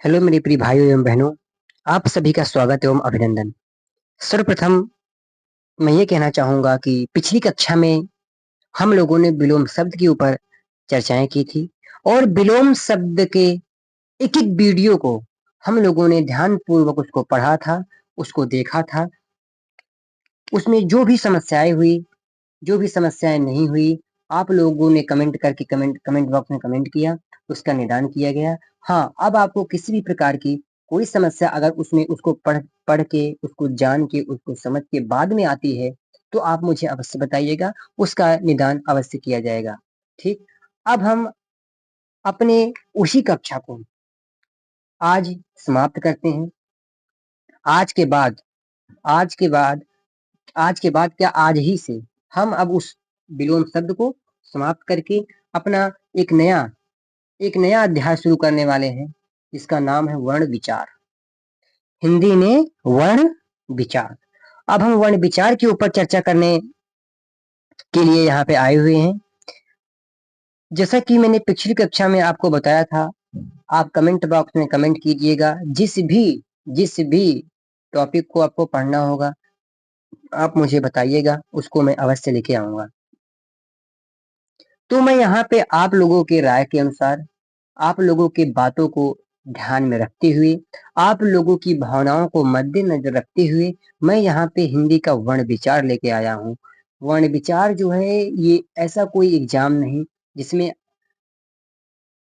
Hello मेरे प्रिय भाइयों एवं बहनों, आप सभी का स्वागत एवं अभिनंदन। सर्वप्रथम मैं ये कहना चाहूँगा कि पिछली कक्षा में हम लोगों ने विलोम शब्द के ऊपर चर्चाएँ की थी और विलोम शब्द के एक-एक वीडियो को हम लोगों ने ध्यानपूर्वक उसको पढ़ा था, उसको देखा था। उसमें जो भी समस्याएँ हुई, जो भी समस्याएँ नहीं हुई, आप लोगों ने कमेंट करके कमेंट कमेंट बॉक्स में कमेंट किया, उसका निदान किया गया। हाँ, अब आपको किसी भी प्रकार की कोई समस्या अगर उसमें उसको पढ़ पढ़ के, उसको जान के, उसको समझ के बाद में आती है, तो आप मुझे अवश्य बताइएगा, उसका निदान अवश्य किया जाएगा। ठीक? अब हम अपने उसी कक्षा को आज समाप्त करते हैं। आज के बाद आज के बाद आज के बाद क्या आज ही से हम अब उस विलोम शब्द को समाप्त करके अपना एक नया एक नया अध्याय शुरू करने वाले हैं, जिसका नाम है वर्ण विचार। हिंदी में वर्ण विचार। अब हम वर्ण विचार के ऊपर चर्चा करने के लिए यहाँ पे आए हुए हैं। जैसा कि मैंने पिछली कक्षा में आपको बताया था, आप कमेंट बॉक्स में कमेंट कीजिएगा। जिस भी टॉपिक को आपको पढ़ना होगा, आप मुझे बताइएगा, उसको मैं अवश्य लेके आऊँगा। तो मैं यहाँ पे आप लोगों के राय के अनुसार, आप लोगों की बातों को ध्यान में रखते हुए, आप लोगों की भावनाओं को मद्देनजर रखते हुए, मैं यहाँ पे हिंदी का वर्ण विचार लेके आया हूँ। वर्ण विचार जो है, ये ऐसा कोई एग्जाम नहीं जिसमें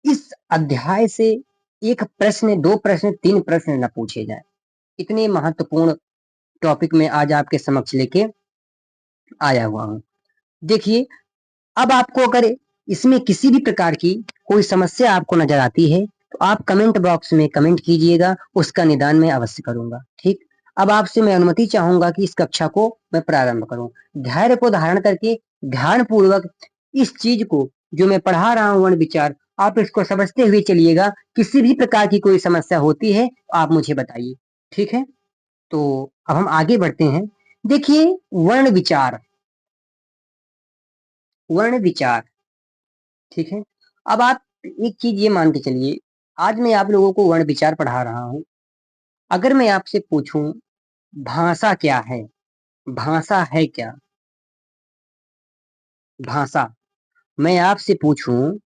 इस अध्याय से एक प्रश्न, दो प्रश्न, तीन प्रश्न न पूछे जाए। इतने महत्वपूर्ण टॉपिक में आज आपके समक्ष लेके आया हुआ हूँ। देखिए, अब आपको अगर इसमें किसी भी प्रकार की कोई समस्या आपको नजर आती है, तो आप कमेंट बॉक्स में कमेंट कीजिएगा, उसका निदान मैं अवश्य करूंगा। ठीक? अब आपसे मैं अनुमति चाहूंगा कि इस कक्षा को मैं प्रारंभ करूं। धैर्य को धारण करके ध्यान पूर्वक इस चीज को जो मैं पढ़ा रहा हूं, वर्ण विचार, आप इसको समझते हुए चलिएगा। किसी भी प्रकार की कोई समस्या होती है तो आप मुझे बताइए। ठीक है? तो अब हम आगे बढ़ते हैं। देखिए, वर्ण विचार। वर्ण विचार, ठीक है। अब आप एक चीज ये मान के चलिए, आज मैं आप लोगों को वर्ण विचार पढ़ा रहा हूं। अगर मैं आपसे पूछूं भाषा क्या है, भाषा है क्या, भाषा, मैं आपसे पूछूं,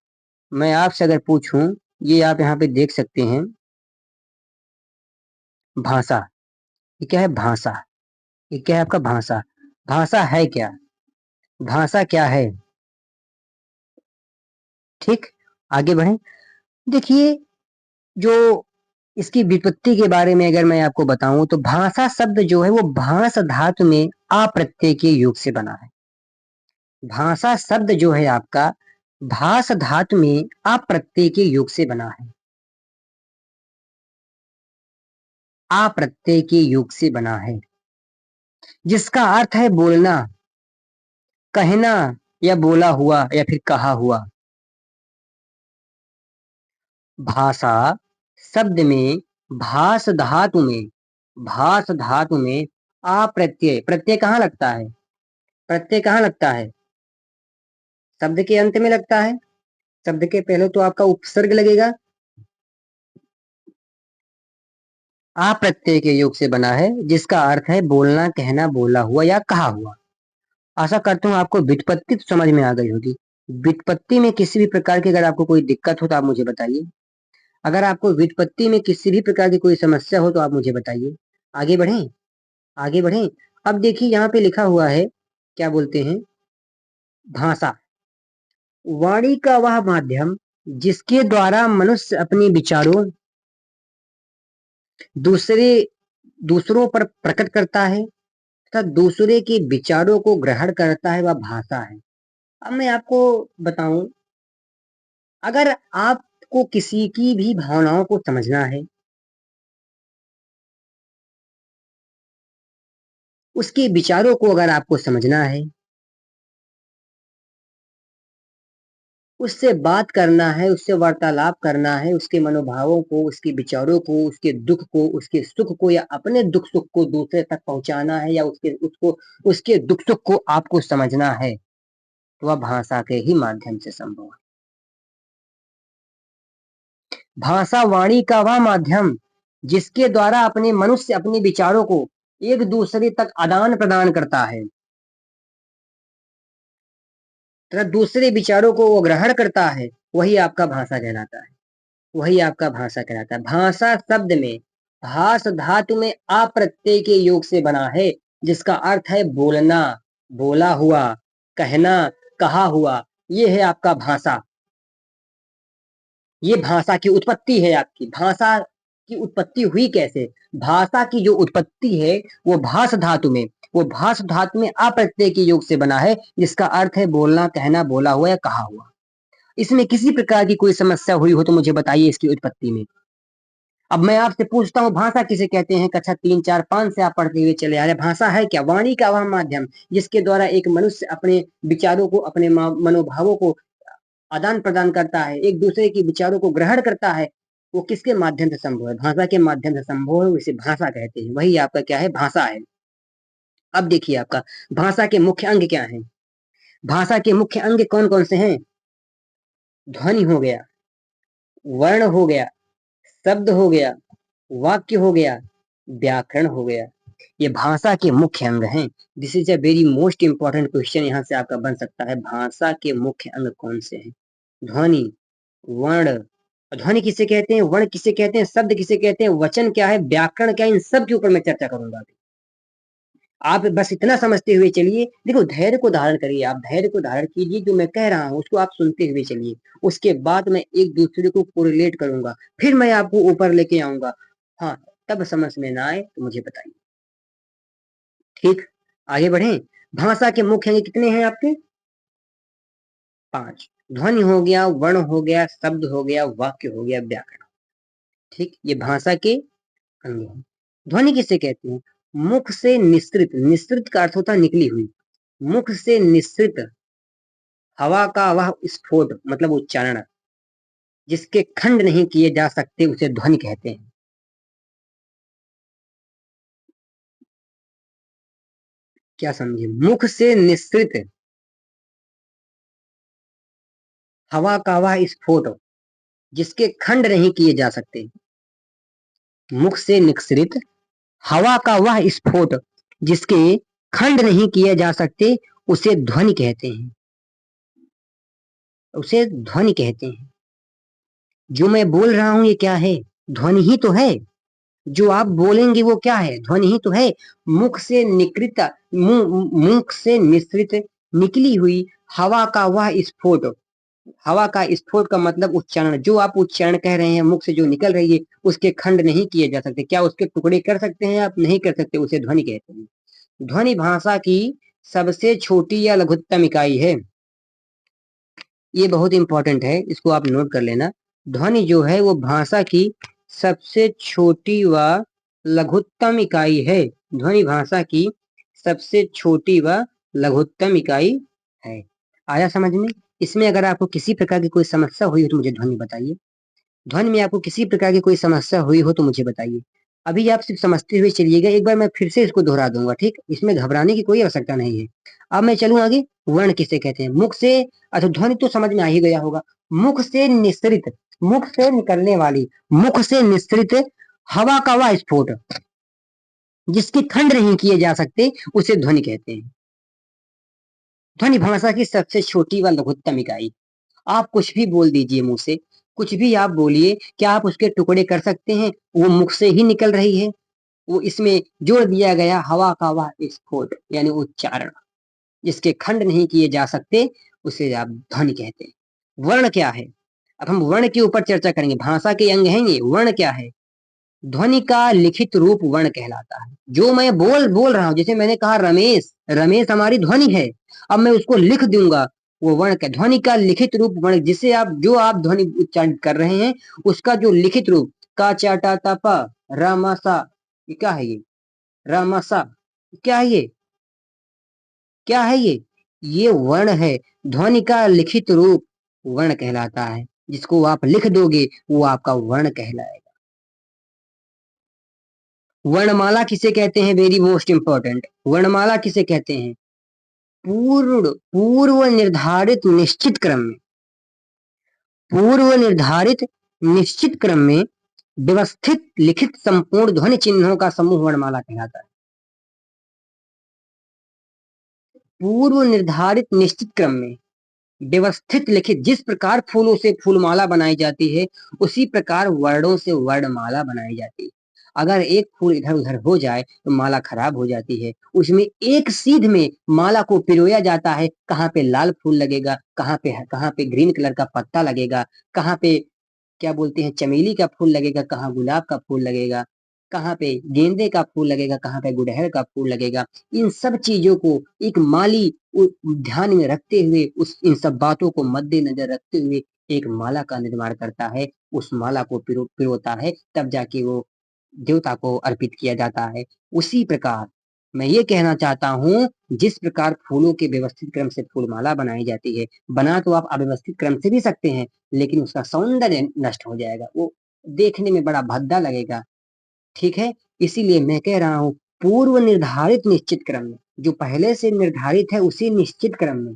मैं आपसे अगर पूछूं, ये आप यहाँ पे देख सकते हैं, भाषा, ये क्या है? भाषा, ये क्या है आपका? भाषा। भाषा है क्या? भाषा क्या है? ठीक, आगे बढ़े। देखिए, जो इसकी व्युत्पत्ति के बारे में अगर मैं आपको बताऊं, तो भाषा शब्द जो है वो भास धातु में आ प्रत्यय के योग से बना है। भाषा शब्द जो है आपका भास धातु में आ प्रत्यय के योग से बना है। आ प्रत्यय के योग से बना है, जिसका अर्थ है बोलना, कहना, या बोला हुआ, या फिर कहा हुआ। भाषा शब्द में भास धातु में, भास धातु में आ प्रत्यय, प्रत्यय कहाँ लगता है? प्रत्यय कहाँ लगता है? शब्द के अंत में लगता है। शब्द के पहले तो आपका उपसर्ग लगेगा। आ प्रत्यय के योग से बना है, जिसका अर्थ है बोलना, कहना, बोला हुआ या कहा हुआ। आशा करता हूँ आपको व्युत्पत्ति तो समझ में आ गई होगी। व्युत्पत्ति में किसी भी प्रकार की अगर आपको कोई दिक्कत हो तो आप मुझे बताइए। अगर आपको व्युत्पत्ति में किसी भी प्रकार की कोई समस्या हो तो आप मुझे बताइए। आगे बढ़ें, आगे बढ़ें। अब देखिए, यहाँ पे लिखा हुआ है, क्या बोलते हैं? भाषा, वाणी का वह माध्यम जिसके द्वारा मनुष्य अपने विचारों दूसरे दूसरों पर प्रकट करता है तथा दूसरे के विचारों को ग्रहण करता है, वह भाषा है। अब मैं आपको बताऊं, अगर आपको किसी की भी भावनाओं को समझना है, उसके विचारों को अगर आपको समझना है, उससे बात करना है, उससे वार्तालाप करना है, उसके मनोभावों को, उसके विचारों को, उसके दुख को, उसके सुख को, या अपने दुख सुख को दूसरे तक पहुंचाना है, या उसके दुख सुख को आपको समझना है, तो वह भाषा के ही माध्यम से संभव है। भाषा वाणी का वह माध्यम जिसके द्वारा अपने मनुष्य अपने विचारों को एक दूसरे तक आदान प्रदान करता है तथा दूसरे विचारों को वो ग्रहण करता है, वही आपका भाषा कहलाता है। वही आपका भाषा कहलाता है। भाषा शब्द में भास धातु में आ प्रत्यय के योग से बना है, जिसका अर्थ है बोलना, बोला हुआ, कहना, कहा हुआ। ये है आपका भाषा। ये भाषा की उत्पत्ति है। आपकी भाषा की उत्पत्ति हुई कैसे? भाषा की जो उत्पत्ति है वो भास धातु में, वो भास धातु में आ प्रत्यय के योग से बना है, जिसका अर्थ है बोलना, कहना, बोला हुआ या कहा हुआ। इसमें किसी प्रकार की कोई समस्या हुई हो तो मुझे बताइए इसकी उत्पत्ति में। अब मैं आपसे पूछता हूँ, भाषा किसे कहते हैं? कक्षा 3, 4, 5 से आप पढ़ते हुए चले आ रहे हैं। भाषा है क्या? वाणी का वह माध्यम जिसके द्वारा एक मनुष्य अपने विचारों को, अपने मनोभावों को आदान प्रदान करता है, एक दूसरे के विचारों को ग्रहण करता है। वो किसके माध्यम से संभव है? भाषा के माध्यम से संभव है, उसे भाषा कहते हैं। वही आपका क्या है? भाषा है। अब देखिए आपका भाषा के मुख्य अंग क्या है? भाषा के मुख्य अंग कौन कौन से हैं? ध्वनि हो गया, वर्ण हो गया, शब्द हो गया, वाक्य हो गया, व्याकरण हो गया। ये भाषा के मुख्य अंग हैं। This is a very most important question यहाँ से आपका बन सकता है। भाषा के मुख्य अंग कौन से हैं? ध्वनि, वर्ण, ध्वनि किसे कहते हैं, वर्ण किसे कहते हैं, शब्द किसे कहते हैं, वचन क्या है, व्याकरण क्या है, इन सब के ऊपर मैं चर्चा करूंगा अभी। आप बस इतना समझते हुए चलिए। देखो, धैर्य को धारण करिए, आप धैर्य को धारण कीजिए। जो मैं कह रहा हूँ उसको आप सुनते हुए चलिए। उसके बाद मैं एक दूसरे को कोरिलेट करूंगा, फिर मैं आपको ऊपर लेके आऊंगा। हाँ, तब समझ में ना आए तो मुझे बताइए। ठीक, आगे बढ़े। भाषा के मुख्य अंग कितने हैं आपके? 5। ध्वनि हो गया, वर्ण हो गया, शब्द हो गया, वाक्य हो गया, व्याकरण। ठीक, ये भाषा के अंग हैं। ध्वनि किसे कहते हैं? मुख से निस्सृत, निस्सृत का अर्थ होता है निकली हुई। मुख से निस्सृत हवा का वह स्फोट, मतलब उच्चारण, जिसके खंड नहीं किए जा सकते, उसे ध्वनि कहते हैं। क्या समझे? मुख से निस्सृत हवा का वह स्फोट, जिसके खंड नहीं किए जा सकते। मुख से निस्सृत हवा का वह स्फोट, जिसके खंड नहीं किए जा सकते, उसे ध्वनि कहते हैं। उसे ध्वनि कहते हैं। जो मैं बोल रहा हूं ये क्या है? ध्वनि ही तो है। जो आप बोलेंगे वो क्या है? ध्वनि ही तो है। मुख से निकृत, मुख से निसृत निकली हुई हवा का वह स्फोट। हवा का स्फोट का मतलब उच्चारण। जो आप उच्चारण कह रहे हैं, मुख से जो निकल रही है, उसके खंड नहीं किए जा सकते। क्या उसके टुकड़े कर सकते हैं आप? नहीं कर सकते, उसे ध्वनि कहते हैं। ध्वनि भाषा की सबसे छोटी या लघुत्तम इकाई है। ये बहुत इंपॉर्टेंट है, इसको आप नोट कर लेना। ध्वनि जो है वो भाषा की सबसे छोटी व लघुत्तम इकाई है। ध्वनि भाषा की सबसे छोटी व लघुत्तम इकाई है। आया समझ में? इसमें अगर आपको किसी प्रकार की कोई समस्या हुई हो तो मुझे ध्वनि बताइए। ध्वनि में आपको किसी प्रकार की कोई समस्या हुई हो तो मुझे बताइए। अभी आप सिर्फ समझते हुए चलिएगा, एक बार मैं फिर से इसको दोहरा दूंगा। ठीक, इसमें घबराने की कोई आवश्यकता नहीं है। अब मैं चलूं आगे। वर्ण किसे कहते हैं? मुख से, अच्छा ध्वनि तो समझ में आ ही गया होगा। मुख से निस्सृत, मुख से निकलने वाली, मुख से निस्सृत हवा का वह स्फोट, जिसके खंड नहीं किए जा सकते, उसे ध्वनि कहते हैं। ध्वनि भाषा की सबसे छोटी व लघुत्तम इकाई। आप कुछ भी बोल दीजिए मुंह से, कुछ भी आप बोलिए, क्या आप उसके टुकड़े कर सकते हैं? वो मुख से ही निकल रही है। वो इसमें जोड़ दिया गया हवा का वह स्फोट, यानी उच्चारण, जिसके खंड नहीं किए जा सकते, उसे आप ध्वनि कहते हैं। वर्ण क्या है? अब हम वर्ण के ऊपर चर्चा करेंगे। भाषा के अंग हैं ये। वर्ण क्या है? ध्वनि का लिखित रूप वर्ण कहलाता है। जो मैं बोल बोल रहा हूं, जैसे मैंने कहा रमेश, रमेश हमारी ध्वनि है। अब मैं उसको लिख दूंगा, वो वर्ण का, ध्वनि का लिखित रूप वर्ण, जिसे आप, जो आप ध्वनि उच्चारण कर रहे हैं, उसका जो लिखित रूप, का चा टा ता पा रा सा, ये क्या है? ये रा सा क्या है? ये क्या है? ये वर्ण है। ध्वनि का लिखित रूप वर्ण कहलाता है। जिसको आप लिख दोगे वो आपका वर्ण कहलाएगा। वर्णमाला किसे कहते हैं? Very most important. वर्णमाला किसे कहते हैं? पूर्व निर्धारित निश्चित क्रम में, पूर्व निर्धारित निश्चित क्रम में व्यवस्थित लिखित संपूर्ण ध्वनि चिन्हों का समूह वर्णमाला कहलाता है। पूर्व निर्धारित निश्चित क्रम में व्यवस्थित लिखित, जिस प्रकार फूलों से फूलमाला बनाई जाती है उसी प्रकार वर्णों से वर्णमाला बनाई जाती है। अगर एक फूल इधर उधर हो जाए तो माला खराब हो जाती है। उसमें एक सीध में माला को पिरोया जाता है। कहाँ पे लाल फूल लगेगा, कहाँ पे ग्रीन कलर का पत्ता लगेगा, कहाँ पे क्या बोलते हैं चमेली का फूल लगेगा, कहाँ गुलाब का फूल लगेगा, कहाँ पे गेंदे का फूल लगेगा, कहाँ पे गुड़हल का फूल लगेगा। इन सब चीजों को एक माली ध्यान में रखते हुए, उस इन सब बातों को मद्देनजर रखते हुए एक माला का निर्माण करता है। उस माला को पिरोता है, तब जाके वो देवता को अर्पित किया जाता है। उसी प्रकार मैं ये कहना चाहता हूँ, जिस प्रकार फूलों के व्यवस्थित क्रम से फूलमाला बनाई जाती है, बना तो आप अव्यवस्थित क्रम से भी सकते हैं, लेकिन उसका सौंदर्य नष्ट हो जाएगा, वो देखने में बड़ा भद्दा लगेगा। ठीक है, इसीलिए मैं कह रहा हूँ पूर्व निर्धारित निश्चित क्रम में, जो पहले से निर्धारित है उसी निश्चित क्रम में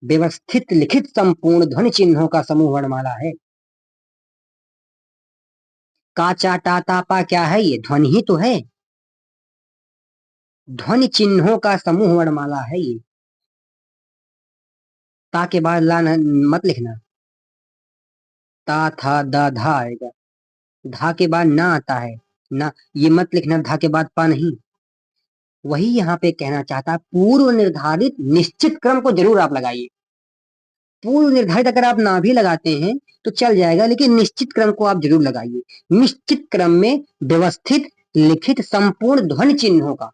व्यवस्थित लिखित संपूर्ण ध्वनि चिन्हों का समूह वर्णमाला है। का चा टा ता पा क्या है? ये ध्वनि ही तो है। ध्वनि चिन्हों का समूह वर्णमाला है ये। ता के बाद ला मत लिखना, ता था दा धा आएगा। धा के बाद ना आता है ना, ये मत लिखना धा के बाद पा नहीं। वही यहाँ पे कहना चाहता है, पूर्व निर्धारित निश्चित क्रम को जरूर आप लगाइए। पूर्व निर्धारित अगर आप ना भी लगाते हैं तो चल जाएगा, लेकिन निश्चित क्रम को आप जरूर लगाइए। निश्चित क्रम में व्यवस्थित लिखित संपूर्ण ध्वनि चिन्हों का,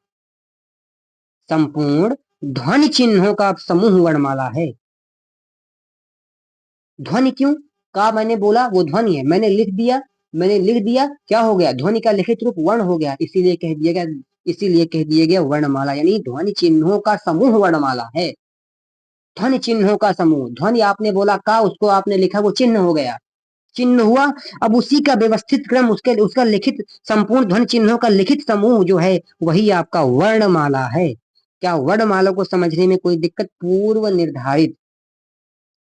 संपूर्ण ध्वनि चिन्हों का समूह वर्णमाला है। ध्वनि क्यों का मैंने बोला, वो ध्वनि है, मैंने लिख दिया, क्या हो गया? ध्वनि का लिखित रूप वर्ण हो गया, इसीलिए कह दिया गया वर्णमाला, यानी ध्वनि चिन्हों का समूह वर्णमाला है। ध्वनि चिन्हों का समूह, ध्वनि आपने बोला का, उसको आपने लिखा, वो चिन्ह हो गया, चिन्ह हुआ। अब उसी का व्यवस्थित क्रम, उसके उसका लिखित संपूर्ण ध्वनि चिन्हों का लिखित समूह जो है वही आपका वर्णमाला है। क्या वर्णमाला को समझने में कोई दिक्कत? पूर्व निर्धारित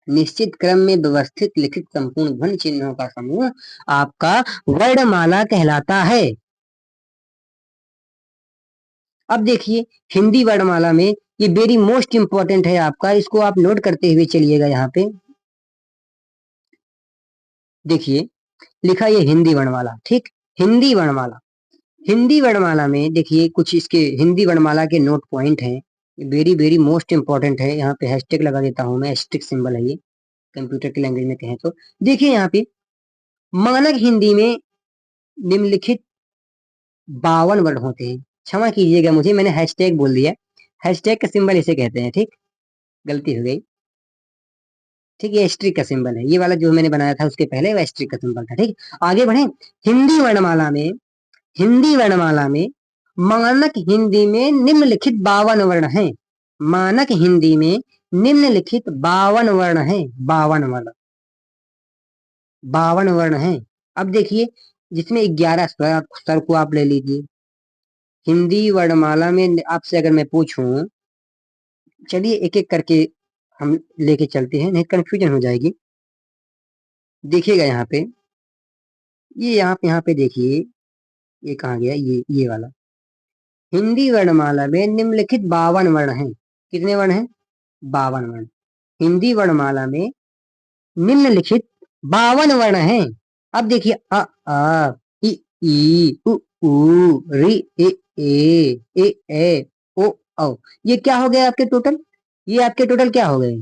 निश्चित क्रम में व्यवस्थित लिखित संपूर्ण ध्वनि चिन्हों का समूह आपका वर्णमाला कहलाता है। अब देखिए हिंदी वर्णमाला में ये वेरी मोस्ट इंपॉर्टेंट है आपका, इसको आप नोट करते हुए चलिएगा। यहाँ पे देखिए लिखा ये हिंदी वर्णमाला, ठीक, हिंदी वर्णमाला। हिंदी वर्णमाला में देखिए कुछ इसके हिंदी वर्णमाला के नोट पॉइंट हैं, वेरी वेरी मोस्ट इंपॉर्टेंट है। यहाँ पे हैशटैग लगा देता हूं मैं, एस्ट्रिक सिंबल है ये, कंप्यूटर की लैंग्वेज में कहें तो। देखिए यहाँ पे मानक हिंदी में निम्नलिखित 52 वर्ण होते हैं। क्षमा कीजिएगा मुझे, मैंने हैशटैग बोल दिया, हैशटैग का सिंबल इसे कहते हैं, ठीक, गलती हो गई। ठीक, ये एस्ट्रिक का सिंबल है, ये वाला जो मैंने बनाया था उसके पहले वो एस्ट्रिक का सिंबल था। ठीक, आगे बढ़े। हिंदी वर्णमाला में, हिंदी वर्णमाला में मानक हिंदी में निम्नलिखित 52 वर्ण हैं। मानक हिंदी में निम्नलिखित 52 वर्ण हैं। 52 वर्ण, 52 वर्ण हैं। अब देखिए जिसमें 11 स्वर को आप ले लीजिए। हिंदी वर्णमाला में आपसे अगर मैं पूछूं, चलिए एक एक करके हम लेके चलते हैं, नहीं कंफ्यूजन हो जाएगी। देखिएगा यहाँ पे, ये यहाँ पे देखिए, ये कहाँ गया, ये वाला। हिंदी वर्णमाला में निम्नलिखित 52 वर्ण हैं। कितने वर्ण हैं? 52 वर्ण। हिंदी वर्णमाला में निम्नलिखित 52 वर्ण हैं। अब देखिए आ इ ई उ ऊ रि ए ओ औ, ये क्या हो गया आपके टोटल? ये आपके टोटल क्या हो गए?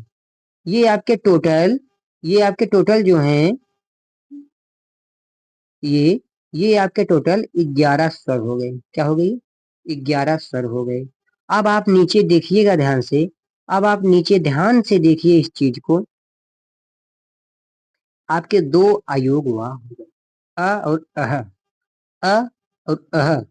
ये आपके टोटल, ये आपके टोटल जो हैं, ये ये आपके टोटल 11 स्वर हो गए। क्या हो गई? 11 स्वर हो गए। अब आप नीचे देखिएगा ध्यान से, अब आप नीचे ध्यान से देखिए इस चीज को, आपके दो अयोग हुआ, अ और अह, अ और अह।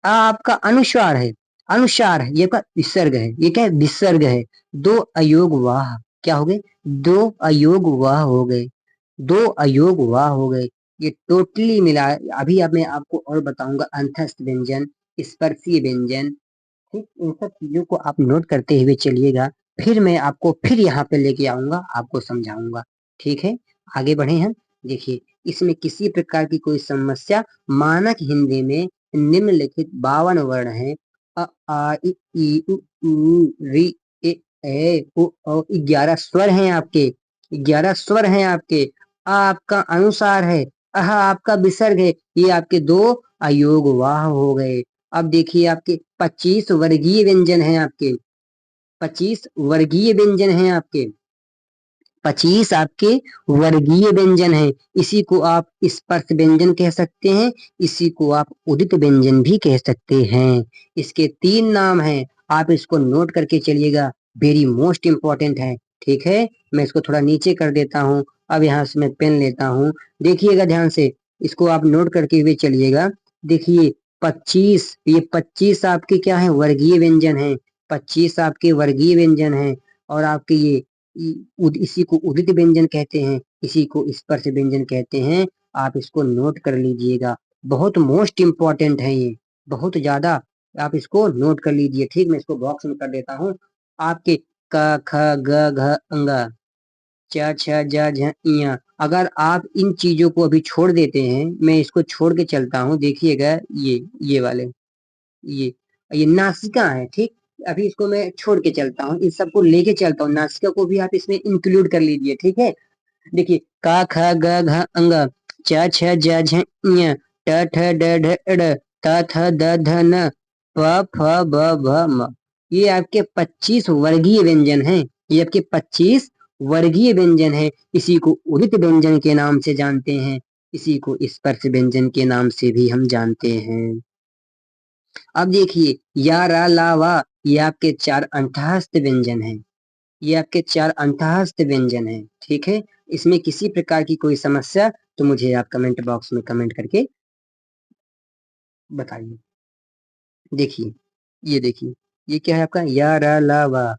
आ आपका अनुस्वार है, अनुसार है, ये का विसर्ग है, ये क्या है? विसर्ग है। दो अयोग वाह, क्या हो गए? दो अयोग वाह हो गए, दो अयोग वाह हो गए। ये टोटली मिला। अभी अब मैं आपको और बताऊंगा अंतस्थ व्यंजन, स्पर्शीय व्यंजन, ठीक, इन सब चीजों को आप नोट करते हुए चलिएगा। फिर मैं आपको फिर यहाँ पे लेके आऊंगा, आपको समझाऊंगा। ठीक है, आगे बढ़े हम। देखिए, इसमें किसी प्रकार की कोई समस्या, मानक हिंदी में निम्नलिखित 52 वर्ण हैं। अ आ इ ई उ ऊ ऋ ए ओ औ। 11 स्वर हैं आपके, 11 स्वर हैं आपके। आ आपका अनुसार है, अह आपका विसर्ग है, ये आपके दो अयोग वाह हो गए। अब देखिए, आपके 25 वर्गीय व्यंजन हैं आपके, 25 वर्गीय व्यंजन हैं आपके, 25 आपके वर्गीय व्यंजन हैं। इसी को आप स्पर्श व्यंजन कह सकते हैं, इसी को आप उदित व्यंजन भी कह सकते हैं। इसके 3 नाम हैं, आप इसको नोट करके चलिएगा, वेरी मोस्ट इंपॉर्टेंट है। ठीक है, मैं इसको थोड़ा नीचे कर देता हूँ। अब यहाँ से मैं पेन लेता हूँ, देखिएगा ध्यान से, इसको आप नोट करके हुए चलिएगा। देखिए, 25, ये 25 आपके क्या है, वर्गीय व्यंजन है। 25 आपके वर्गीय व्यंजन है। और आपके ये इसी को उदित व्यंजन कहते हैं, इसी को स्पर्श व्यंजन कहते हैं। आप इसको नोट कर लीजिएगा, बहुत मोस्ट इंपॉर्टेंट है ये, बहुत ज्यादा। आप इसको नोट कर लीजिए। ठीक, मैं इसको बॉक्स में कर देता हूँ। आपके क ख ग घ अंग, च छ ज झ इया, अगर आप इन चीजों को अभी छोड़ देते हैं, मैं इसको छोड़ के चलता हूँ, देखिएगा, ये वाले, ये ये नासिका है। ठीक, अभी इसको मैं छोड़ के चलता हूँ, इन सबको लेके चलता हूँ, नासिका को भी आप इसमें इंक्लूड कर लीजिए। ठीक है, देखिए, का ख ग घ अंग, च छ ज झ ञ, ट ठ ड ढ ड़, त थ द ध न, प फ ब भ म। ये आपके 25 वर्गीय व्यंजन हैं, ये आपके 25 वर्गीय व्यंजन हैं। इसी को उदित व्यंजन के नाम से जानते हैं, इसी को स्पर्श व्यंजन के नाम से भी हम जानते हैं। अब देखिए, या रा ला वा, ये आपके 4 अंतःस्थ व्यंजन हैं, ये आपके 4 अंतःस्थ व्यंजन हैं। ठीक है, इसमें किसी प्रकार की कोई समस्या तो मुझे आप कमेंट बॉक्स में कमेंट करके बताइए। देखिए, ये देखिए, ये क्या है आपका, या रा ला वा,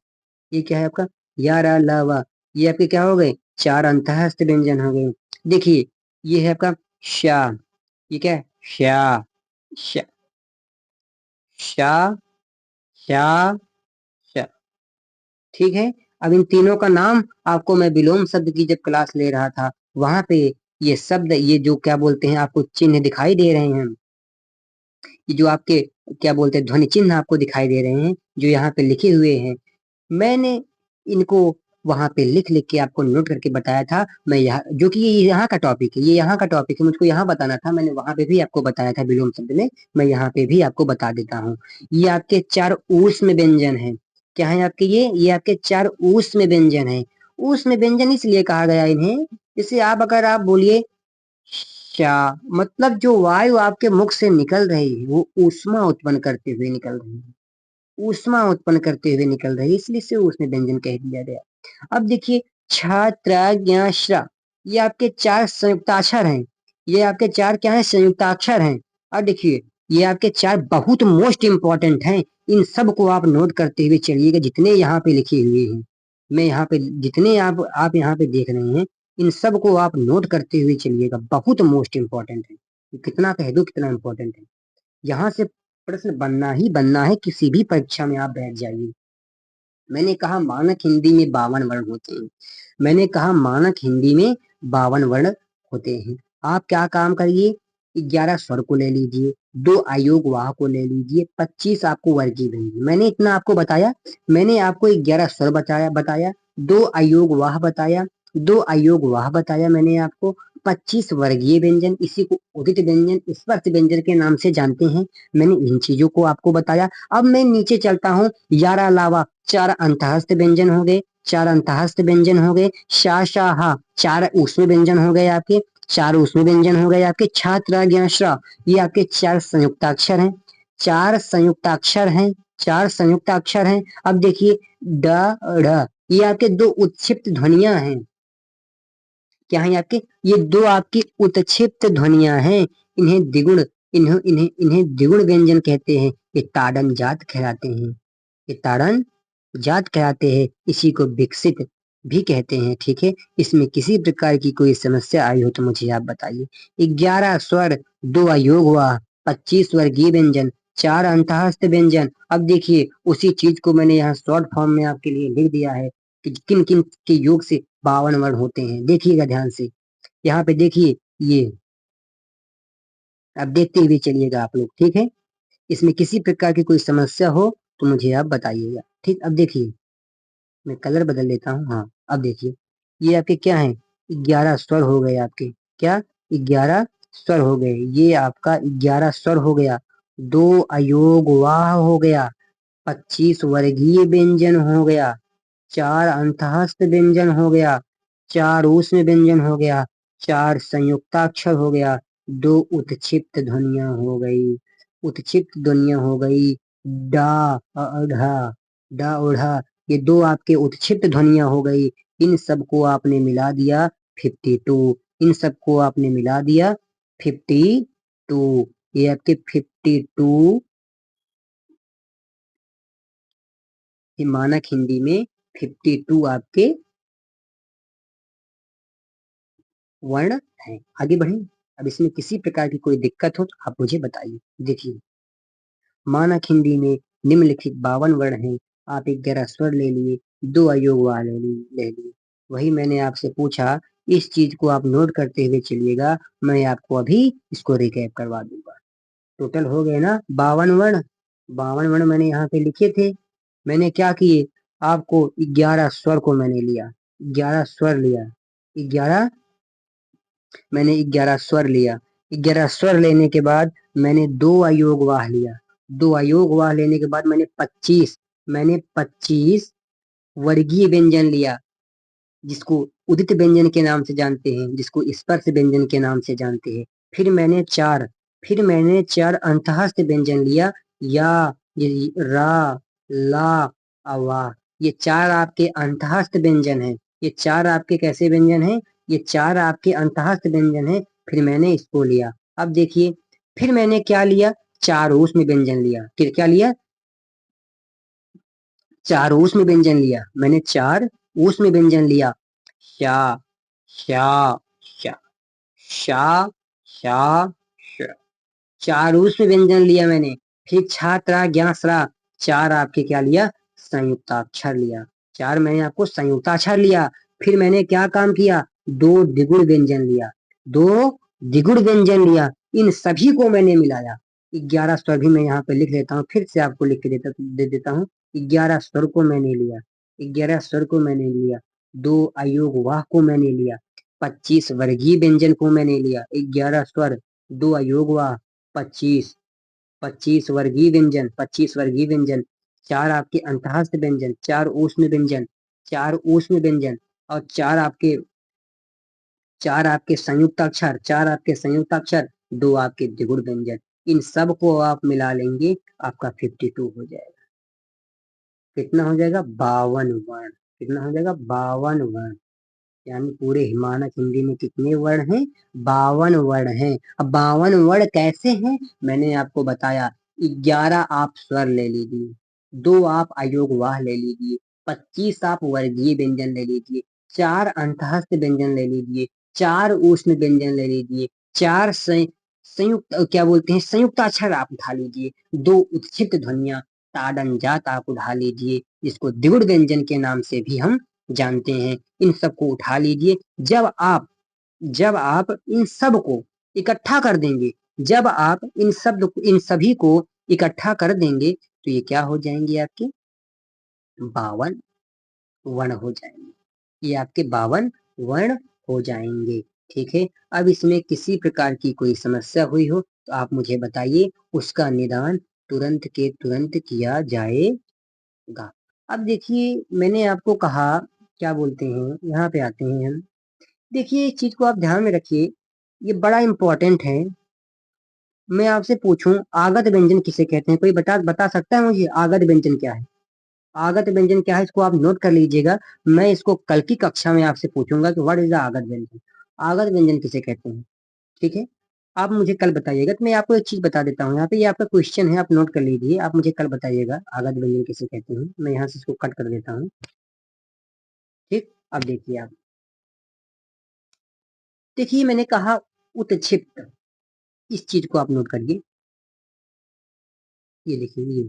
ये क्या है आपका, या रा ला वा, ये आपके क्या हो गए, 4 अंतःस्थ व्यंजन हो गए। देखिए, ये है आपका शा, ये क्या है, शा, शा, शा, शा, शा। ठीक है, अब इन तीनों का नाम आपको मैं विलोम शब्द की जब क्लास ले रहा था, वहां पे ये शब्द, ये जो क्या बोलते हैं, आपको चिन्ह दिखाई दे रहे हैं, ये जो आपके क्या बोलते हैं, ध्वनि चिन्ह आपको दिखाई दे रहे हैं, जो यहाँ पे लिखे हुए हैं, मैंने इनको वहां पे लिख लिख के आपको नोट करके बताया था। मैं यहाँ, जो कि ये यहाँ का टॉपिक है, ये यहाँ का टॉपिक है, मुझको यहाँ बताना था, मैंने वहां पे भी आपको बताया था विलोम शब्द में, मैं यहाँ पे भी आपको बता देता हूँ। ये आपके 4 ऊष्म व्यंजन हैं। क्या है आपके, ये आपके 4 ऊष्म व्यंजन हैं। ऊष्म व्यंजन इसलिए कहा गया इन्हें, जैसे आप, अगर आप बोलिए शा, मतलब जो वायु आपके मुख से निकल रही है, वो ऊष्मा उत्पन्न करते हुए निकल रही है, ऊष्मा उत्पन्न करते हुए निकल रही है, इसलिए से उसमें व्यंजन कह दिया गया। अब देखिए, छात्र ज्ञ श्र, ये आपके 4 संयुक्ताक्षर हैं, ये आपके 4 क्या है, संयुक्ताक्षर हैं। अब देखिए, ये आपके 4 बहुत मोस्ट इंपॉर्टेंट हैं, इन सब को आप नोट करते हुए चलिएगा, जितने यहाँ पे लिखे हुए हैं, मैं यहाँ पे जितने आप यहाँ पे देख रहे हैं, इन सब को आप नोट करते हुए चलिएगा, बहुत मोस्ट इंपॉर्टेंट है। कितना कह दो, कितना इंपॉर्टेंट है, यहाँ से प्रश्न बनना ही बनना है, किसी भी परीक्षा में आप बैठ जाइए। मैंने कहा मानक हिंदी में 52 वर्ण होते हैं, मैंने कहा मानक हिंदी में 52 वर्ण होते हैं। आप क्या काम करिए, 11 स्वर को ले लीजिए, 2 अयोग वाह को ले लीजिए, 25 आपको वर्गीय व्यंजन, मैंने इतना आपको बताया। मैंने आपको 11 स्वर बताया, 2 अयोग वाह बताया, 2 अयोग वाह बताया मैंने आपको, 25 वर्गीय व्यंजन, इसी को उदित व्यंजन, स्पर्श व्यंजन के नाम से जानते हैं। मैंने इन चीजों को आपको बताया। अब मैं नीचे चलता हूँ, 11 अलावा 4 अंतःस्थ व्यंजन हो गए, 4 अंतःस्थ व्यंजन हो गए, शा शा हा 4 ऊष्म व्यंजन हो गए आपके, 4 ऊष्म व्यंजन हो गए आपके, छात्र ज्ञ श्र, ये आपके 4 संयुक्ताक्षर हैं, 4 संयुक्ताक्षर हैं, 4 संयुक्ताक्षर हैं। अब देखिए, ड ढ़, ये आपके 2 उत्क्षिप्त ध्वनियां हैं। क्या है आपके, ये 2 आपकी उत्क्षिप्त ध्वनियां हैं। इन्हें द्विगुण, इन्हें द्विगुण व्यंजन कहते हैं। ये ताड़न जात कहलाते हैं, ये ताड़न जात कहलाते हैं, इसी को विकसित भी कहते हैं। ठीक है, इसमें किसी प्रकार की कोई समस्या आई हो तो मुझे आप बताइए। 11 स्वर, 2 अयोग हुआ, 25 वर्गीय व्यंजन, 4 अंतःस्थ व्यंजन। अब देखिए, उसी चीज को मैंने यहाँ शॉर्ट फॉर्म में आपके लिए लिख दिया है कि किन किन के योग से 52 वर्ण होते हैं। देखिएगा ध्यान से, यहाँ पे देखिए ये, अब देखते हुए चलिएगा आप लोग, ठीक है। इसमें किसी प्रकार की कोई समस्या हो तो मुझे आप बताइएगा, ठीक। अब देखिए मैं कलर बदल लेता हूँ, हाँ। अब देखिए ये आपके क्या है, 11 स्वर हो गए आपके, क्या 11 स्वर हो गए, ये आपका 11 स्वर हो गया। 2 अयोग वाह हो गया, 25 वर्गीय व्यंजन हो गया, 4 अंतःस्थ व्यंजन हो गया, 4 ऊष्म व्यंजन हो गया, 4 संयुक्ताक्षर हो गया, 2 उत्क्षिप्त ध्वनियां हो गई। उत्क्षिप्त ध्वनियां हो गई, डा अढ़ा, डा ओढ़ा, ये 2 आपके उत्क्षिप्त ध्वनियां हो गई। इन सबको आपने मिला दिया 52, इन सबको आपने मिला दिया 52। ये आपके 52, ये मानक हिंदी में 52 आपके वर्ण है। आगे बढ़े, अब इसमें किसी प्रकार की कोई दिक्कत हो तो आप मुझे बताइए। देखिए मानक हिंदी में निम्नलिखित 52 वर्ण हैं। आप 11 स्वर ले लिए, 2 अयोग वाले ले लिए। वही मैंने आपसे पूछा, इस चीज को आप नोट करते हुए चलिएगा, मैं आपको अभी इसको रिकैप करवा दूंगा। टोटल हो गए ना 52 वर्ण, 52 वर्ण मैंने यहाँ पे लिखे थे। मैंने क्या किए, आपको 11 स्वर को मैंने लिया, 11 स्वर लिया, 11, मैंने 11 स्वर लिया। 11 स्वर लेने के बाद मैंने 2 अयोग वाह लिया, 2 अयोग वाह लेने के बाद मैंने 25 वर्गीय व्यंजन लिया, जिसको उदित व्यंजन के नाम से जानते हैं, जिसको स्पर्श व्यंजन के नाम से जानते हैं। फिर मैंने चार फिर मैंने 4 अंतःस्थ व्यंजन लिया, या, ये रा, ला, अवा, ये 4 आपके अंतःस्थ व्यंजन हैं। ये 4 आपके कैसे व्यंजन हैं, ये 4 आपके अंतःस्थ व्यंजन हैं। फिर मैंने इसको लिया। अब देखिए फिर मैंने क्या लिया, 4 ऊष्म व्यंजन लिया। फिर क्या लिया, 4 ऊष्म व्यंजन लिया मैंने, 4 ऊष्म व्यंजन लिया। शा, शा, शा, शा, शा, श, 4 ऊष्म व्यंजन लिया मैंने। फिर छात्रा ज्ञासरा, 4 आपके क्या लिया, संयुक्ताक्षर लिया। 4 मैंने आपको संयुक्ताक्षर लिया। फिर मैंने क्या काम किया, 2 द्विगुण व्यंजन लिया, 2 द्विगुण व्यंजन लिया। इन सभी को मैंने मिलाया। 11 स्वर भी मैं यहाँ पे लिख लेता हूँ, फिर से आपको लिख के दे देता हूँ। 11 स्वर को मैंने लिया, 11 स्वर को मैंने लिया, 2 अयोग वाह को मैंने लिया, 25 वर्गीय व्यंजन को मैंने लिया। 11 स्वर, 2 अयोग वाह, 25, 25 वर्गीय व्यंजन, 4 आपके अंतःस्थ व्यंजन, 4 ऊष्म व्यंजन, 4 ऊष्म व्यंजन, और 4 आपके संयुक्त अक्षर, 4 आपके संयुक्त अक्षर, 2 आपके द्विगुण व्यंजन। इन सब को आप मिला लेंगे, आपका 52 हो जाएगा। कितना हो जाएगा, 52 वर्ण। कितना हो जाएगा, 52 वर्ण। यानी पूरे मानक हिंदी में कितने वर्ण हैं, 52 वर्ण हैं। अब 52 वर्ण कैसे हैं, मैंने आपको बताया। 11 आप स्वर ले लीजिए, 2 आप अयोगवाह ले लीजिए, 25 आप वर्गीय व्यंजन ले लीजिए, 4 अंतःस्थ व्यंजन ले लीजिए, 4 ऊष्म व्यंजन ले लीजिए, 4 संयुक्त क्या बोलते हैं संयुक्ताक्षर आप उठा लीजिए, 2 उत्क्षिप्त ध्वनियां ताड़न जात आप उठा लीजिए, जिसको द्विगुण व्यंजन के नाम से भी हम जानते हैं। इन सबको उठा लीजिए। जब आप इन सब को इकट्ठा कर देंगे, जब आप इन सभी को इकट्ठा कर देंगे, तो ये क्या हो जाएंगे, आपके 52 वर्ण हो जाएंगे। ये आपके 52 वर्ण हो जाएंगे, ठीक है। अब इसमें किसी प्रकार की कोई समस्या हुई हो तो आप मुझे बताइए, उसका निदान तुरंत के तुरंत किया जाएगा। अब देखिए मैंने आपको कहा, क्या बोलते हैं, यहाँ पे आते हैं हम। देखिए इस चीज को आप ध्यान में रखिए, ये बड़ा इंपॉर्टेंट है। मैं आपसे पूछूं, आगत व्यंजन किसे कहते हैं, कोई बता बता सकता है मुझे, आगत व्यंजन क्या है। आगत व्यंजन क्या है, इसको आप नोट कर लीजिएगा। मैं इसको कल की कक्षा में आपसे पूछूंगा कि व्हाट इज द आगत व्यंजन, आगत व्यंजन किसे कहते हैं, ठीक है। आप मुझे कल बताइएगा। तो मैं आपको एक चीज बता देता हूँ, यहाँ पे ये आपका क्वेश्चन है, आप नोट कर लीजिए। आप मुझे कल बताइएगा आगत व्यंजन किसे कहते हैं। मैं यहाँ से इसको कट कर देता हूँ, ठीक। अब देखिए आप, देखिए मैंने कहा उत्क्षिप्त, इस चीज को आप नोट करिए। ये देखिए, ये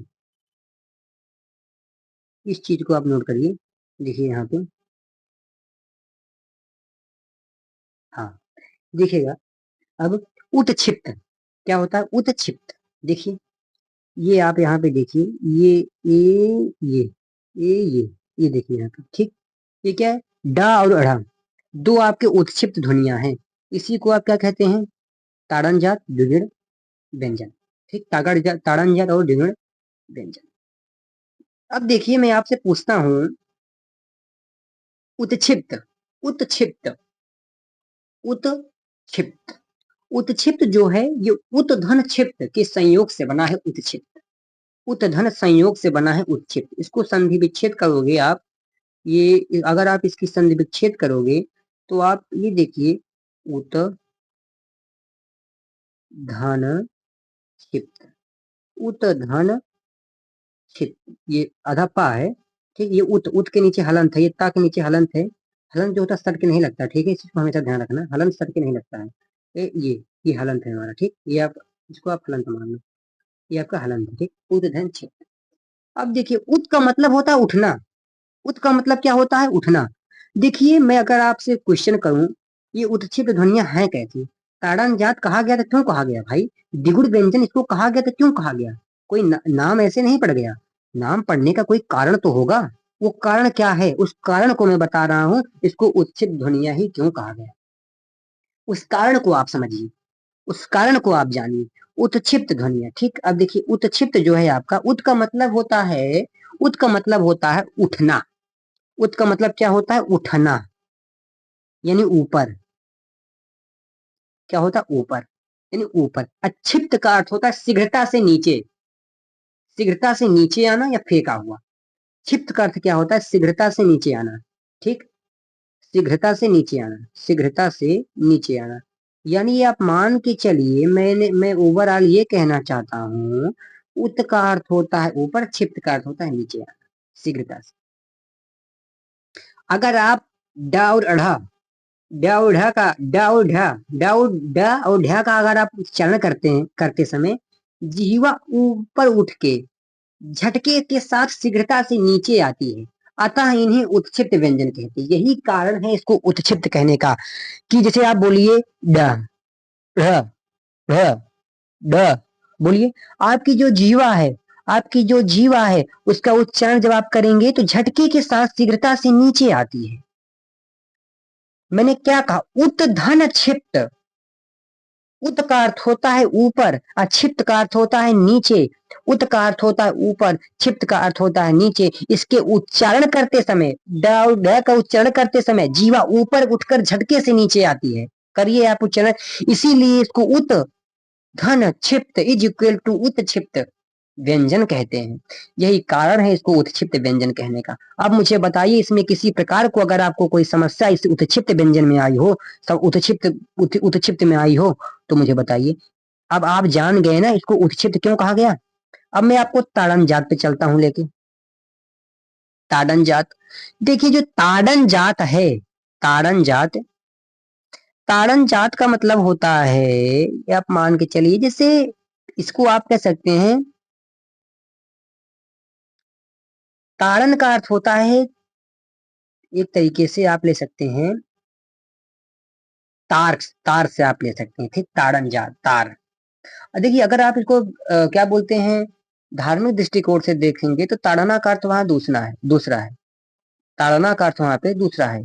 इस चीज को आप नोट करिए। देखिए यहाँ पे, हाँ, देखिएगा अब उत्क्षिप्त क्या होता है? उत्क्षिप्त देखिए, ये आप यहाँ पे देखिए, ये ये ये देखिए यहाँ पे, ठीक। ये क्या है? डा और अढ़ा, दो आपके उत्क्षिप्त ध्वनियां हैं। इसी को आप क्या कहते हैं? ताड़न जात द्विगुण व्यंजन। ठीक, ताड़न जात और द्विगुण व्यंजन। अब देखिए मैं आपसे पूछता हूं, उत्क्षिप्त उत्क्षिप्त उत्क्षिप्त उत्क्षिप्त जो है, ये उत धन क्षिप्त के संयोग से बना है उत्क्षिप्त। उत धन संयोग से बना है उत्क्षिप्त। इसको संधि विच्छेद करोगे आप, ये अगर आप इसकी संधि विच्छेद करोगे तो आप ये देखिए, उत धन क्षिप्त, उत धन क्षिप्त, ये आधा पा है। ठीक, ये उत के नीचे हलंत है, ये ता के नीचे हलंत है। हलंत जो होता है सर के नहीं लगता, ठीक है, इस चीज को हमेशा ध्यान रखना, हलंत सर के नहीं लगता है। ये हलंत है हमारा, ठीक, ये आप इसको आप हलंत मान लो, ये आपका हलंत है, ठीक। उत धन क्षिप्त। अब देखिए, उत का मतलब होता है उठना। उत का मतलब क्या होता है? उठना। देखिए मैं अगर आपसे क्वेश्चन करूं, ये उत्क्षिप्त ध्वनियां हैं कैसी? ताड़न जात कहा गया तो क्यों कहा गया भाई? द्विगुण व्यंजन इसको कहा गया तो क्यों कहा गया? कोई नाम ऐसे नहीं पड़ गया। नाम पढ़ने का कोई कारण तो होगा। वो कारण क्या है? उस कारण को मैं बता रहा हूं, इसको उत्क्षिप्त ध्वनियां ही क्यों कहा गया। उस कारण को आप समझिए, उस कारण को आप जानिए। उत्क्षिप्त ध्वनियां, ठीक। अब देखिए, उत्क्षिप्त जो है आपका, उत का मतलब होता है, उत का मतलब होता है उठना। उत का मतलब क्या होता है? उठना, यानी ऊपर। क्या होता है? ऊपर, यानी ऊपर। अक्षिप्त का अर्थ होता है शीघ्रता से नीचे, शीघ्रता से नीचे आना या फेंका हुआ। क्षिप्त का अर्थ क्या होता है? शीघ्रता से नीचे आना, ठीक, शीघ्रता से नीचे आना, शीघ्रता से नीचे आना। यानी ये आप मान के चलिए, मैं ओवरऑल ये कहना चाहता हूँ, उत का अर्थ होता है ऊपर, क्षिप्त का अर्थ होता है नीचे आना, शीघ्रता से। अगर आप डा और अढ़ा, डा और ढा का, डा और ढा, डा और डा और ढा का अगर आप उच्चारण करते हैं, करते समय जिह्वा ऊपर उठ के झटके के साथ शीघ्रता से नीचे आती है, अतः इन्हें उत्क्षिप्त व्यंजन कहते हैं। यही कारण है इसको उत्क्षिप्त कहने का। कि जैसे आप बोलिए ड, ढ, ढ, ड, बोलिए, आपकी जो जीवा है, आपकी जो जीवा है, उसका उच्चारण जब आप करेंगे तो झटके के साथ शीघ्रता से नीचे आती है। मैंने क्या कहा? उत धन क्षिप्त। उत का अर्थ होता है ऊपर, क्षिप्त का अर्थ होता है नीचे। उत का अर्थ होता है ऊपर, क्षिप्त का अर्थ होता है नीचे। इसके उच्चारण करते समय, ड और ड का उच्चारण करते समय जीवा ऊपर उठकर झटके से नीचे आती है। करिए आप उच्चारण। इसीलिए इसको उत धन क्षिप्त इज इक्वल टू उत्क्षिप्त व्यंजन कहते हैं। यही कारण है इसको उत्क्षिप्त व्यंजन कहने का। अब मुझे बताइए, इसमें किसी प्रकार को अगर आपको कोई समस्या इस उत्क्षिप्त व्यंजन में आई हो, सब उत्क्षिप्त में आई हो, तो मुझे बताइए। अब आप जान गए ना इसको उत्क्षिप्त क्यों कहा गया। अब मैं आपको ताड़न जात पे चलता हूं लेके। ताड़न जात, देखिए जो ताड़न जात है, ताड़न जात, ताड़न जात का मतलब होता है, ये आप मान के चलिए, जैसे इसको आप कह सकते हैं, ताड़न का अर्थ होता है, एक तरीके से आप ले सकते हैं, तार, तार से आप ले सकते हैं, ठीक, ताड़न जात, तार। देखिए अगर आप इसको क्या बोलते हैं, धार्मिक दृष्टिकोण से देखेंगे तो ताड़ना का अर्थ वहां दूसरा है, दूसरा है। ताड़ना का अर्थ वहां पे दूसरा है,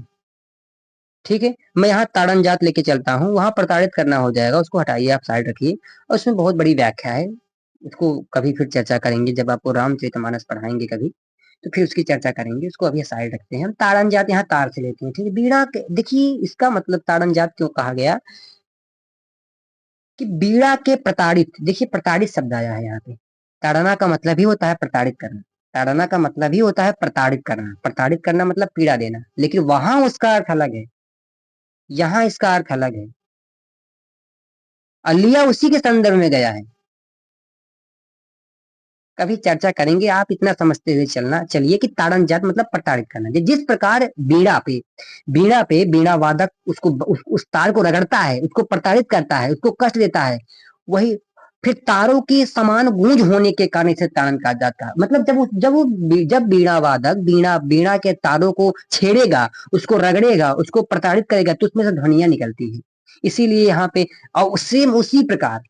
ठीक है। मैं यहाँ ताड़न जात लेके चलता हूँ, वहां प्रताड़ित करना हो जाएगा, उसको हटाइए, आप साइड रखिए। और उसमें बहुत बड़ी व्याख्या है, उसको कभी फिर चर्चा करेंगे, जब आपको रामचरितमानस पढ़ाएंगे कभी, तो फिर उसकी चर्चा करेंगे। उसको अभी साइड रखते हैं, हम ताड़न जात यहाँ तार से लेते हैं, ठीक है। देखिए इसका मतलब ताड़न जात क्यों कहा गया, कि बीड़ा के प्रताड़ित, देखिए प्रताड़ित शब्द आया है यहाँ पे। ताड़ना का मतलब ही होता है प्रताड़ित करना, ताड़ना का मतलब ही होता है प्रताड़ित करना। प्रताड़ित करना मतलब पीड़ा देना, लेकिन वहां उसका अर्थ अलग है, यहाँ इसका अर्थ अलग है। अलिया उसी के संदर्भ में गया है, कभी चर्चा करेंगे। आप इतना समझते हुए चलना चलिए कि ताड़न जात मतलब प्रताड़ित करना। जिस प्रकार बीड़ा पे बीड़ा वादक उसको उस तार को रगड़ता है, उसको प्रताड़ित करता है, उसको कष्ट देता है, वही फिर तारों की समान गूंज होने के कारण इसे ताड़न कहा जाता है। मतलब जब बीड़ा वादक बीड़ा के तारों को छेड़ेगा, उसको रगड़ेगा, उसको प्रताड़ित करेगा, तो उसमें से ध्वनियां निकलती है। इसीलिए यहाँ पे और सेम उसी प्रकार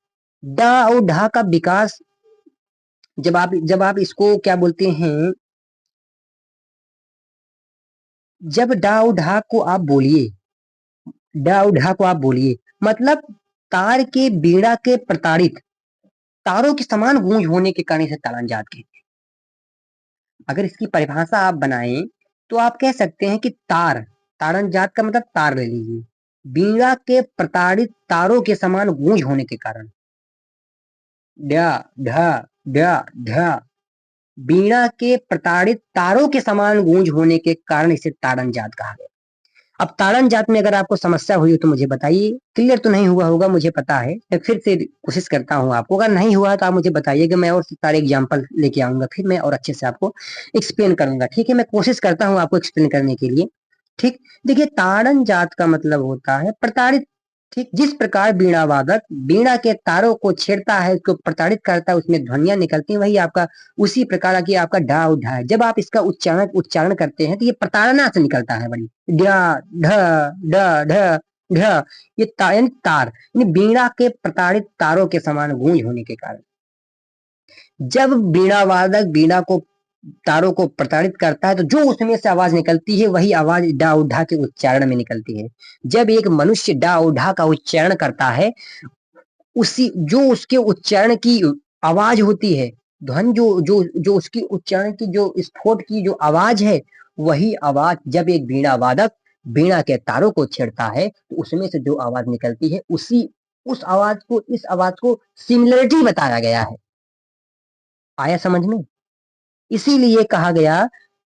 ड और ढा का विकास, जब आप इसको क्या बोलते हैं, जब डा और ढा को आप बोलिए, डा और ढा को आप बोलिए, मतलब तार के बीड़ा के प्रताड़ित तारों के समान गूंज होने के कारण इसे ताड़न जात कहते हैं। अगर इसकी परिभाषा आप बनाएं तो आप कह सकते हैं कि ताड़न जात का मतलब तार ले लीजिए, बीड़ा के प्रताड़ित तारों के समान गूंज होने के कारण, ड्या ढा ड्या ढा, बीड़ा के प्रताड़ित तारों के समान गूंज होने के कारण इसे ताड़न जात कहा गया। अब ताड़न जात में अगर आपको समस्या हुई हो तो मुझे बताइए। क्लियर तो नहीं हुआ होगा मुझे पता है, मैं फिर से कोशिश करता हूँ आपको, अगर नहीं हुआ तो आप मुझे बताइएगा, मैं और सारे एग्जाम्पल लेके आऊंगा, फिर मैं और अच्छे से आपको एक्सप्लेन करूंगा। ठीक है, मैं कोशिश करता हूँ आपको एक्सप्लेन करने के लिए। ठीक, देखिए ताड़न जात का मतलब होता है प्रताड़ित। ठीक, जिस प्रकार बीणा वादक बीणा के तारों को छेड़ता है, उसको प्रताड़ित करता है, उसमें ध्वनियां निकलती हैं, वही आपका उसी प्रकार की आपका ढा उठा है। जब आप इसका उच्चारण उच्चारण करते हैं तो ये प्रताड़ना से निकलता है, बड़ी ढ ढ ढ ढ ढ, ये यानी तार, यानी बीणा के प्रताड़ित तारों के समान गूंज होने के कारण जब बीणा वादक बीणा को तारों को प्रताड़ित करता है तो जो उसमें से आवाज निकलती है वही आवाज डा उढ़ा के उच्चारण में निकलती है। जब एक मनुष्य डा उढ़ा का उच्चारण करता है, उसी जो उसके उच्चारण की आवाज होती है, ध्वनि जो जो जो उसकी उच्चारण की जो स्फोट की जो आवाज है, वही आवाज जब एक बीणा वादक बीणा के तारों को छेड़ता है तो उसमें से जो आवाज निकलती है, उसी उस आवाज को इस आवाज को सिमिलरिटी बताया गया है। आया समझ में? इसीलिए कहा गया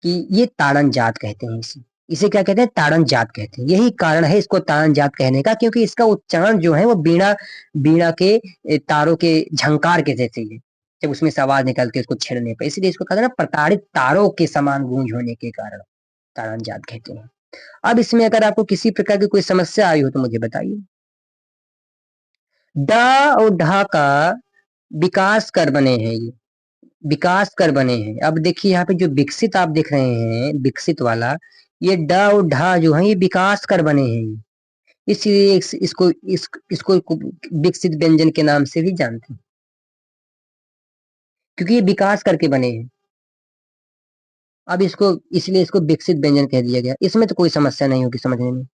कि ये ताड़न जात कहते हैं इसे। इसे क्या कहते हैं? ताड़न जात कहते हैं। यही कारण है इसको ताड़न जात कहने का, क्योंकि इसका उच्चारण जो है वो बीणा बीणा के तारों के झंकार के जैसे ही है, जब उसमें से आवाज निकलती है उसको छेड़ने पर, इसलिए इसको कहते हैं ना प्रताड़ित तारों के समान गूंज होने के कारण ताड़न जात कहते हैं। अब इसमें अगर आपको किसी प्रकार की कोई समस्या आई हो तो मुझे बताइए। ड और ढ का विकास कर बने हैं, ये विकास कर बने हैं। अब देखिए यहाँ पे जो विकसित आप देख रहे हैं, विकसित वाला, ये ड और ढा जो है ये विकास कर बने हैं, इसलिए इसको विकसित व्यंजन के नाम से भी जानते हैं, क्योंकि ये विकास करके बने हैं। अब इसको इसलिए इसको विकसित व्यंजन कह दिया गया। इसमें तो कोई समस्या नहीं होगी समझने में,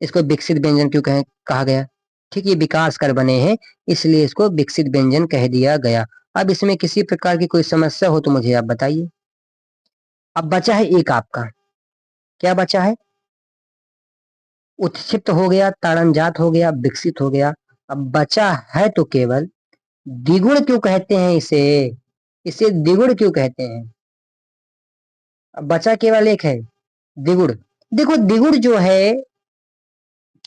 इसको विकसित व्यंजन क्यों कहा गया। ठीक, ये विकास कर बने हैं इसलिए इसको विकसित व्यंजन कह दिया गया। अब इसमें किसी प्रकार की कोई समस्या हो तो मुझे आप बताइए। अब बचा है एक आपका, क्या बचा है? उत्क्षिप्त हो गया, ताड़नजात हो गया, विकसित हो गया। अब बचा है तो केवल द्विगुण क्यों कहते हैं इसे, इसे द्विगुण क्यों कहते हैं? अब बचा केवल एक है, द्विगुण। देखो द्विगुण जो है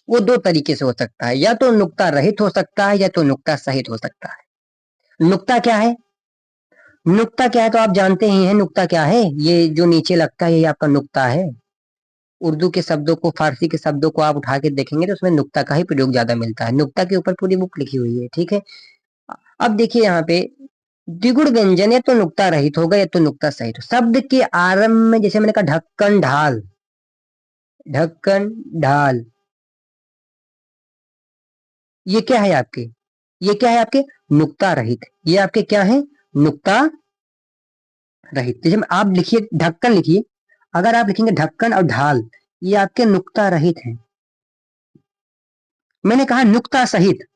वो दो तरीके से हो सकता है, या तो नुक्ता रहित हो सकता है या तो नुक्ता सहित हो सकता है। नुक्ता क्या है? नुक्ता क्या है तो आप जानते ही हैं, नुक्ता क्या है? ये जो नीचे लगता है ये आपका नुक्ता है। उर्दू के शब्दों को, फारसी के शब्दों को आप उठा के देखेंगे तो उसमें नुक्ता का ही प्रयोग ज्यादा मिलता है। नुक्ता के ऊपर पूरी बुक लिखी हुई है। ठीक है, अब देखिए यहाँ पे द्विगुण व्यंजन या तो नुक्ता रहित होगा या तो नुक्ता सहित हो। शब्द के आरंभ में जैसे मैंने कहा ढक्कन ढाल, ढक्कन ढाल, ये क्या है आपके, ये क्या है आपके? नुक्ता रहित। ये आपके क्या है? नुक्ता रहित। जैसे आप लिखिए ढक्कन लिखिए, अगर आप लिखेंगे ढक्कन और ढाल, ये आपके नुक्ता रहित हैं। मैंने कहा नुक्ता सहित,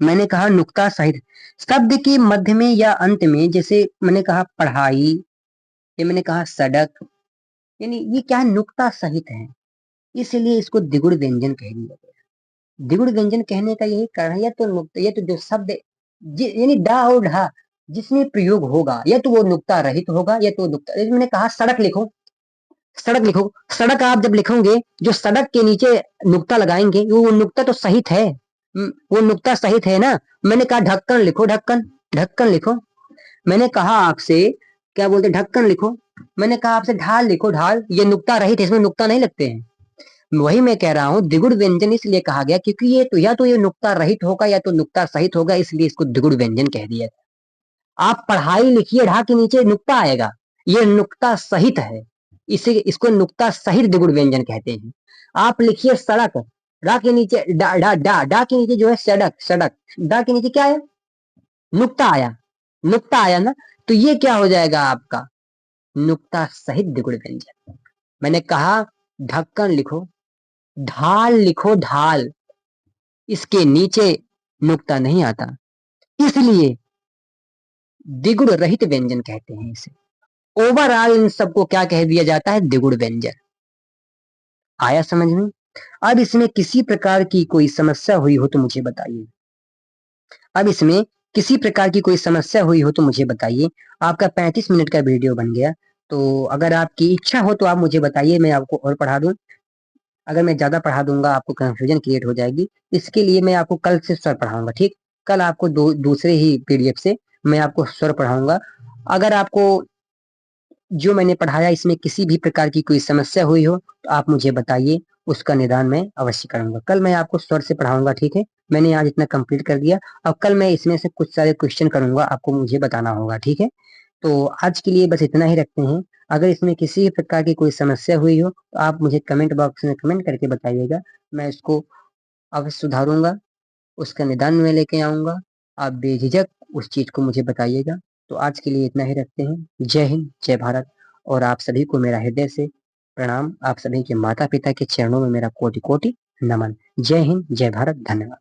मैंने कहा नुक्ता सहित। शब्द के मध्य में या अंत में, जैसे मैंने कहा पढ़ाई, ये मैंने कहा सड़क, यानी ये क्या है? नुक्ता सहित है, इसलिए इसको द्विगुण व्यंजन कह दिया गया। द्विगुण व्यंजन कहने का यही कारण है, या तो नुक्ता, या तो जो शब्द यानी डा और ढा जिसमें प्रयोग होगा या तो वो नुक्ता रहित होगा या तो नुक्ता। जैसे मैंने कहा सड़क लिखो, सड़क लिखो, सड़क आप जब लिखोगे जो सड़क के नीचे नुक्ता लगाएंगे वो नुक्ता तो सहित है, वो नुक्ता सहित है ना। मैंने कहा ढक्कन लिखो, ढक्कन, ढक्कन लिखो। मैंने कहा आपसे क्या बोलते, ढक्कन लिखो। मैंने कहा आपसे ढाल लिखो, ढाल, ये नुक्ता रहित है, इसमें नुक्ता नहीं लगते हैं। वही मैं कह रहा हूँ द्विगुण व्यंजन इसलिए कहा गया क्योंकि ये तो या तो ये नुक्ता रहित होगा या तो नुक्ता सहित होगा, इसलिए इसको द्विगुण व्यंजन कह दिया। आप पढ़ाई लिखिए, ढा के नीचे नुक्ता आएगा, ये नुक्ता सहित है, इसे इसको नुक्ता सहित द्विगुण व्यंजन कहते हैं। आप लिखिए सड़क, रा के नीचे डा डा डा डा के नीचे जो है सड़क, सड़क, डा के नीचे क्या है, नुक्ता आया, नुक्ता आया ना, तो ये क्या हो जाएगा आपका नुक्ता सहित द्विगुण व्यंजन। मैंने कहा ढक्कन लिखो, ढाल लिखो, ढाल, इसके नीचे नुक्ता नहीं आता, इसलिए द्विगुण रहित व्यंजन कहते हैं इसे। ओवरऑल इन सबको क्या कह दिया जाता है, द्विगुण व्यंजन। आया समझ में? अब इसमें किसी प्रकार की कोई समस्या हुई हो तो मुझे बताइए। अब इसमें किसी प्रकार की कोई समस्या हुई हो तो मुझे बताइए। आपका 35 मिनट का वीडियो बन गया, तो अगर आपकी इच्छा हो तो आप मुझे बताइए, मैं आपको और पढ़ा दूं। अगर मैं ज्यादा पढ़ा दूंगा आपको कंफ्यूजन क्रिएट हो जाएगी, इसके लिए मैं आपको कल से स्वर पढ़ाऊंगा, ठीक? कल आपको दूसरे ही पीडीएफ से मैं आपको स्वर पढ़ाऊंगा। अगर आपको जो मैंने पढ़ाया इसमें किसी भी प्रकार की कोई समस्या हुई हो तो आप मुझे बताइए, उसका निदान मैं अवश्य करूंगा। कल मैं आपको स्वर से पढ़ाऊंगा, ठीक है? मैंने आज इतना कंप्लीट कर दिया, अब कल मैं इसमें से कुछ सारे क्वेश्चन करूंगा, आपको मुझे बताना होगा, ठीक है? तो आज के लिए बस इतना ही रखते हैं। अगर इसमें किसी प्रकार की कोई समस्या हुई हो तो आप मुझे कमेंट बॉक्स में कमेंट करके बताइएगा, मैं इसको अवश्य सुधारूंगा, उसका निदान मैं लेके आऊंगा। आप बेझिझक उस चीज को मुझे बताइएगा। तो आज के लिए इतना ही रखते हैं। जय हिंद, जय भारत। और आप सभी को मेरा हृदय से प्रणाम, आप सभी के माता पिता के चरणों में मेरा कोटि कोटि नमन। जय हिंद, जय भारत, धन्यवाद।